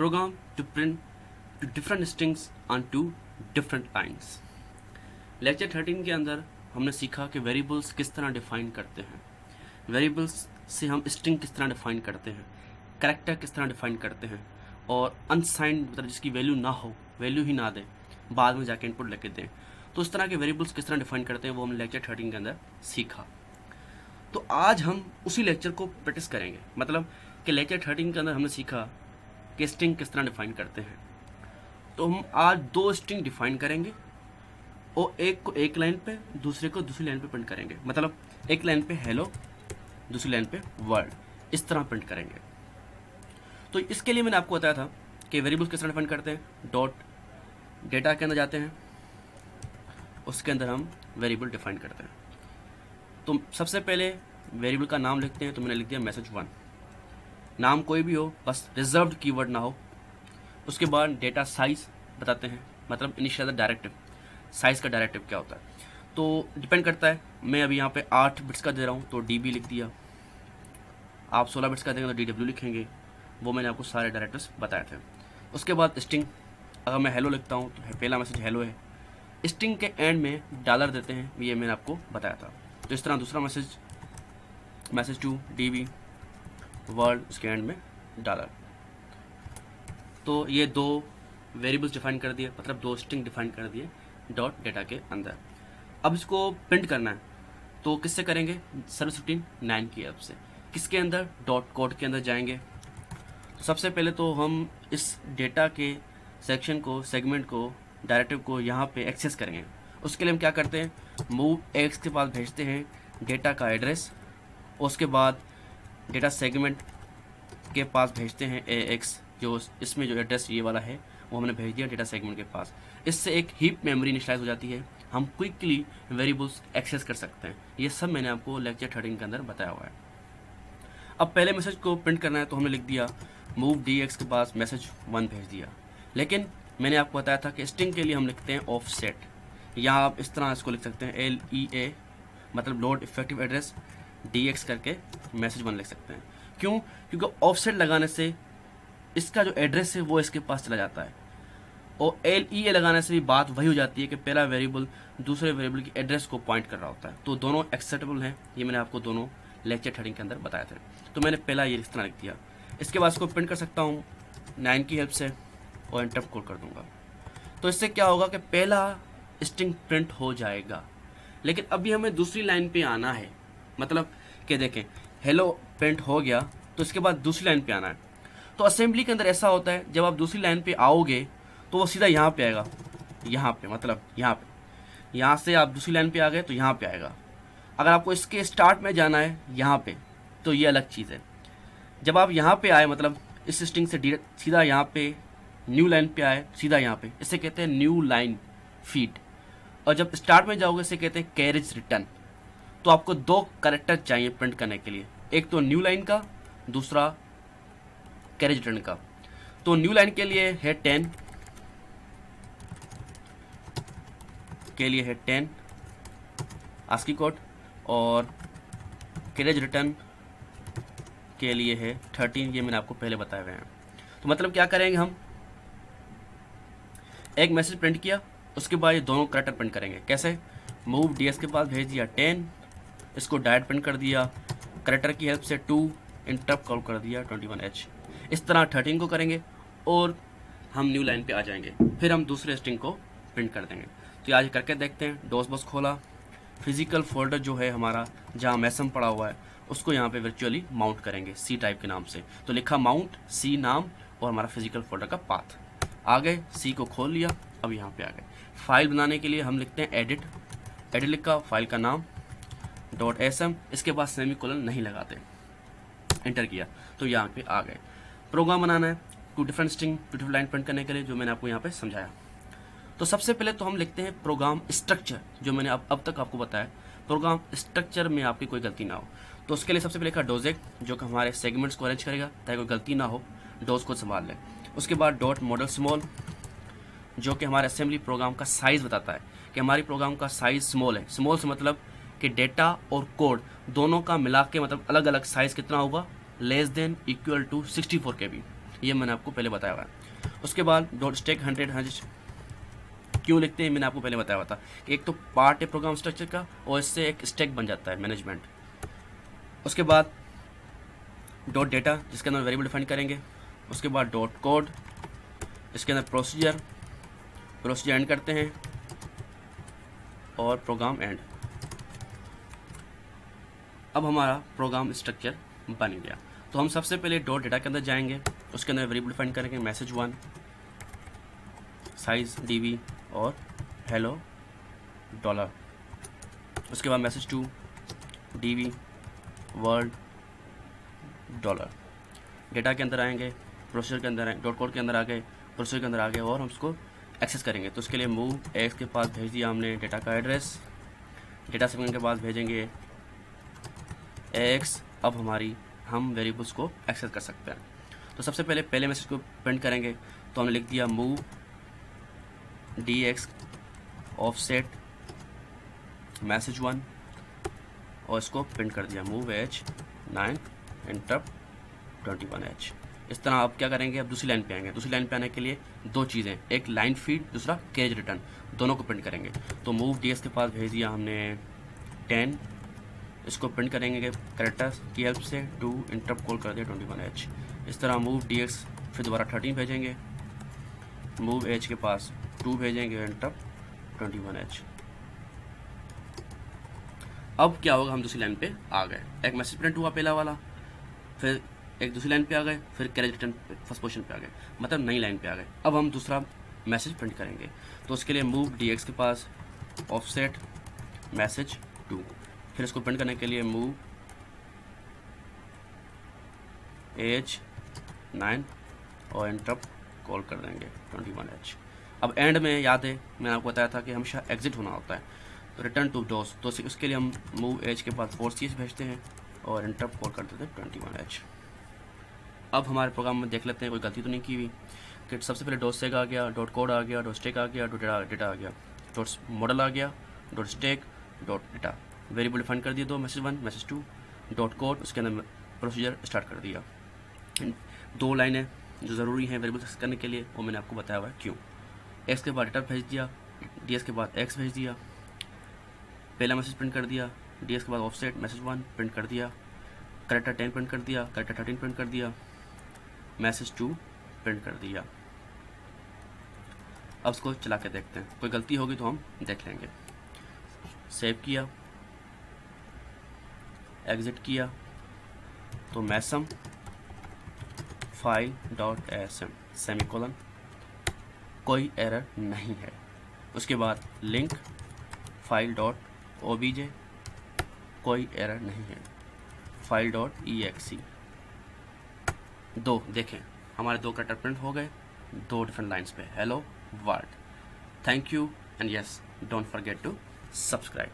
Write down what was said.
program to print to different strings on two different lines। Lecture 13 के अंदर हमने सीखा कि वेरिएबल्स किस तरह डिफाइन करते हैं, वेरिएबल्स से हम स्ट्रिंग किस तरह डिफाइन करते हैं, कैरेक्टर किस तरह डिफाइन करते हैं, और अनसाइंड मतलब जिसकी वैल्यू ना हो, वैल्यू ही ना दें, बाद में जाके इनपुट लेके दें, तो इस तरह के वेरिएबल्स किस तरह डिफाइन करते हैं वो हमने लेक्चर 13 के अंदर सीखा। तो आज हम उसी लेक्चर को प्रैक्टिस करेंगे, मतलब कि लेक्चर 13 के अंदर हमने सीखा कि स्ट्रिंग किस तरह डिफाइन करते हैं। तो हम आज दो स्ट्रिंग डिफाइन करेंगे और एक को एक लाइन पे, दूसरे को दूसरी लाइन पे प्रिंट करेंगे। मतलब एक लाइन पे हेलो, दूसरी लाइन पे वर्ड, इस तरह प्रिंट करेंगे। तो इसके लिए मैंने आपको बताया था कि वेरिएबल्स किस तरह डिफाइन करते हैं। डॉट डेटा के अंदर जाते हैं, उसके अंदर हम वेरिएबल डिफाइन करते हैं। तो सबसे पहले वेरिएबल का नाम लिखते हैं, तो मैंने लिख दिया message1। नाम कोई भी हो, बस रिजर्व्ड कीवर्ड ना हो। उसके बाद डेटा साइज बताते हैं, मतलब इनिशियल डायरेक्टिव, साइज का डायरेक्टिव क्या होता है। तो डिपेंड करता है, मैं अभी यहाँ पे 8 बिट्स का दे रहा हूँ तो DB लिख दिया, आप 16 बिट्स का देंगे तो DW लिखेंगे। वो मैंने आपको सारे डायरेक्टिव्स बताए थे। उसके बाद स्ट्रिंग, अगर मैं हेलो लिखता हूँ तो पहला मैसेज हेलो है, स्ट्रिंग के एंड में डॉलर देते हैं, ये मैंने आपको बताया था। तो इस तरह दूसरा मैसेज2 DB वर्ड, उसके एंड में डॉलर। तो ये दो वेरिएबल्स डिफाइन कर दिए, मतलब दो स्ट्रिंग डिफाइन कर दिए डॉट डेटा के अंदर। अब इसको प्रिंट करना है तो किससे करेंगे, सर्विस रूटीन 9 की हेल्प से। किसके अंदर, डॉट कोड के अंदर जाएंगे। तो सबसे पहले तो हम इस डेटा के सेक्शन को, सेगमेंट को, डायरेक्टिव को यहाँ पे एक्सेस करेंगे। उसके लिए हम क्या करते हैं, मूव एक्स के पास भेजते हैं डेटा का एड्रेस, उसके बाद डेटा सेगमेंट के पास भेजते हैं AX, जो इसमें जो एड्रेस ये वाला है वो हमने भेज दिया डेटा सेगमेंट के पास। इससे एक हीप मेमोरी इनिशियलाइज हो जाती है, हम क्विकली वेरिएबल्स एक्सेस कर सकते हैं। ये सब मैंने आपको लेक्चर 13 के अंदर बताया हुआ है। अब पहले मैसेज को प्रिंट करना है तो हमने लिख दिया मूव DX के पास message1 भेज दिया। लेकिन मैंने आपको बताया था कि स्ट्रिंग के लिए हम लिखते हैं ऑफसेट, या आप इस तरह इसको लिख सकते हैं LEA, मतलब लोड इफेक्टिव एड्रेस DX करके message1 लिख सकते हैं। क्यों? क्योंकि ऑफसेट लगाने से इसका जो एड्रेस है वो इसके पास चला जाता है, और LEA लगाने से भी बात वही हो जाती है कि पहला वेरिएबल दूसरे वेरिएबल की एड्रेस को पॉइंट कर रहा होता है। तो दोनों एक्सेप्टेबल हैं, ये मैंने आपको दोनों लेक्चर 13 के अंदर बताए थे। तो मैंने पहला ये इस तरह लिख दिया। इसके बाद इसको प्रिंट कर सकता हूँ 9 की हेल्प से और एंटर कोड कर दूंगा। तो इससे क्या होगा कि पहला स्ट्रिंग प्रिंट हो जाएगा। लेकिन अभी हमें दूसरी लाइन पे आना है, मतलब कि देखें हेलो प्रिंट हो गया तो इसके बाद दूसरी लाइन पे आना है। तो असेंबली के अंदर ऐसा होता है, जब आप दूसरी लाइन पे आओगे तो वो सीधा यहाँ पे आएगा, यहाँ पे, मतलब यहाँ पे, यहाँ से आप दूसरी लाइन पे आ गए तो यहाँ पे आएगा। अगर आपको इसके स्टार्ट में जाना है यहाँ पे, तो ये अलग चीज़ है। जब आप यहाँ पे आए, मतलब इस स्ट्रिंग से डायरेक्ट सीधा यहाँ पे न्यू लाइन पे आए, सीधा यहाँ पे, इसे कहते हैं न्यू लाइन फीड। और जब स्टार्ट में जाओगे इसे कहते हैं कैरेज रिटर्न। तो आपको दो कैरेक्टर चाहिए प्रिंट करने के लिए, एक तो न्यू लाइन का, दूसरा कैरेज रिटर्न का। तो न्यू लाइन के लिए है 10, के लिए है 10 आस्की कोड, और कैरेज रिटर्न के लिए है 13, ये मैंने आपको पहले बताए हुए हैं। तो मतलब क्या करेंगे, हम एक मैसेज प्रिंट किया, उसके बाद ये दोनों कैरेक्टर प्रिंट करेंगे। कैसे, मूव DS के पास भेज दिया 10, इसको डायरेक्ट प्रिंट कर दिया, कैरेक्टर की हेल्प से 2, इंटरप्ट कॉल कर दिया 21H। इस तरह 13 को करेंगे और हम न्यू लाइन पे आ जाएंगे, फिर हम दूसरे स्ट्रिंग को प्रिंट कर देंगे। तो आज करके देखते हैं। डोस बॉक्स खोला, फिजिकल फोल्डर जो है हमारा जहाँ मैसम पड़ा हुआ है उसको यहाँ पे वर्चुअली माउंट करेंगे C टाइप के नाम से। तो लिखा माउंट C नाम और हमारा फिजिकल फोल्डर का पाथ। आ गए, C को खोल लिया, अब यहाँ पे आ गए। फाइल बनाने के लिए हम लिखते हैं एडिट लिखा, फाइल का नाम .sm, इसके बाद सेमीकोलन नहीं लगाते, एंटर किया तो यहाँ पे आ गए। प्रोग्राम बनाना है two different string, two different line print करने के लिए, जो मैंने आपको यहाँ पे समझाया। तो सबसे पहले तो हम लिखते हैं प्रोग्राम स्ट्रक्चर, जो मैंने अब तक आपको बताया, प्रोग्राम स्ट्रक्चर में आपकी कोई गलती ना हो। तो उसके लिए सबसे पहले लिखा डोजेक, जो कि हमारे सेगमेंट्स को अरेंज करेगा ताकि कोई गलती ना हो, डोज को संभाल ले। उसके बाद डॉट मॉडल स्मॉल, जो कि हमारे असेंबली प्रोग्राम का साइज़ बताता है कि हमारी प्रोग्राम का साइज़ स्मॉल है। स्मॉल से मतलब कि डेटा और कोड दोनों का मिला के मतलब अलग अलग साइज़ कितना होगा, less than equal to 64 KB। ये मैंने आपको पहले बताया हुआ है। उसके बाद डॉट स्टैक 100 क्यों लिखते हैं मैंने आपको पहले बताया हुआ था कि एक तो पार्ट है प्रोग्राम स्ट्रक्चर का और इससे एक स्टैक बन जाता है मैनेजमेंट। उसके बाद डॉट डेटा जिसके अंदर वेरिएबल डिफाइन करेंगे। उसके बाद डॉट कोड, इसके अंदर प्रोसीजर एंड करते हैं और प्रोग्राम एंड। अब हमारा प्रोग्राम स्ट्रक्चर बन गया। तो हम सबसे पहले डॉट डेटा के अंदर जाएंगे, उसके अंदर वेरिएबल डिफाइन करेंगे मैसेज 1, साइज db और हेलो डॉलर। उसके बाद message 2 db world dollar. Data के अंदर आएंगे, प्रोसीजर के अंदर डॉट कोड के अंदर आ गए, प्रोसीजर के अंदर आ गए और हम उसको एक्सेस करेंगे। तो उसके लिए मूव एक्स के पास भेज दिया हमने डेटा का एड्रेस, डेटा सेगमेंट के पास भेजेंगे एक्स। अब हम वेरिएबल्स को एक्सेस कर सकते हैं। तो सबसे पहले मैसेज को प्रिंट करेंगे, तो हमने लिख दिया मूव dx ऑफसेट मैसेज 1 और इसको प्रिंट कर दिया मूव h 9 इंटरप्ट 21h। इस तरह आप क्या करेंगे, अब दूसरी लाइन पे आएंगे। दूसरी लाइन पे आने के लिए दो चीज़ें, एक लाइन फीड, दूसरा कैरेज रिटर्न, दोनों को प्रिंट करेंगे। तो मूव dx के पास भेज दिया हमने 10, इसको प्रिंट करेंगे कैरेक्टर्स की हेल्प से, 2 इंटरप्ट कॉल कर दिया 21h। इस तरह मूव dx फिर दोबारा 13 भेजेंगे, मूव h के पास 2 भेजेंगे इंटरप्ट 21h। अब क्या होगा, हम दूसरी लाइन पे आ गए, एक मैसेज प्रिंट हुआ पहला वाला, फिर एक दूसरी लाइन पे आ गए, फिर कैरेज रिटर्न फर्स्ट पोजीशन पे आ गए, मतलब नई लाइन पे आ गए। अब हम दूसरा मैसेज प्रिंट करेंगे। तो उसके लिए मूव dx के पास ऑफसेट मैसेज 2, फिर इसको प्रिंट करने के लिए मूव h 9 और इंटरप्ट कॉल कर देंगे 21h। अब एंड में याद है मैंने आपको बताया था कि हमेशा एग्जिट होना होता है, तो रिटर्न टू डोस। तो उसके लिए हम मूव h के बाद 4cs भेजते हैं और इंटरप्ट कॉल कर देते हैं 21h। अब हमारे प्रोग्राम में देख लेते हैं कोई गलती तो नहीं की हुई कि सबसे पहले डॉट स्टैक आ गया, डॉट कोड आ गया, डॉट स्टैक आ गया, डॉट डेटा आ गया, डॉट मॉडल आ गया, dot stack, dot data, variable define कर दिया, 2 मैसेज 1 मैसेज 2, डॉट कोड, उसके अंदर प्रोसीजर स्टार्ट कर दिया। 2 लाइनें जो ज़रूरी हैं वेरिएबल एक्सेस करने के लिए वो मैंने आपको बताया हुआ है क्यों। एक्स के बाद डेटा भेज दिया, ds के बाद एक्स भेज दिया, पहला मैसेज प्रिंट कर दिया, ds के बाद ऑफसेट मैसेज 1 प्रिंट कर दिया, कैरेक्टर 10 प्रिंट कर दिया, कैरेक्टर 13 प्रिंट कर दिया, मैसेज 2 प्रिंट कर दिया। अब इसको चला के देखते हैं, कोई गलती होगी तो हम देख लेंगे। सेव किया, एग्जिट किया, तो मैसम फाइल डॉट एसएम सेमीकोलन, कोई एरर नहीं है। उसके बाद लिंक फाइल डॉट ओबीजे, कोई एरर नहीं है। फाइल डॉट EXE, 2 देखें हमारे 2 कैरेक्टर प्रिंट हो गए 2 डिफरेंट लाइंस पे, hello world. Thank you and yes, don't forget to subscribe.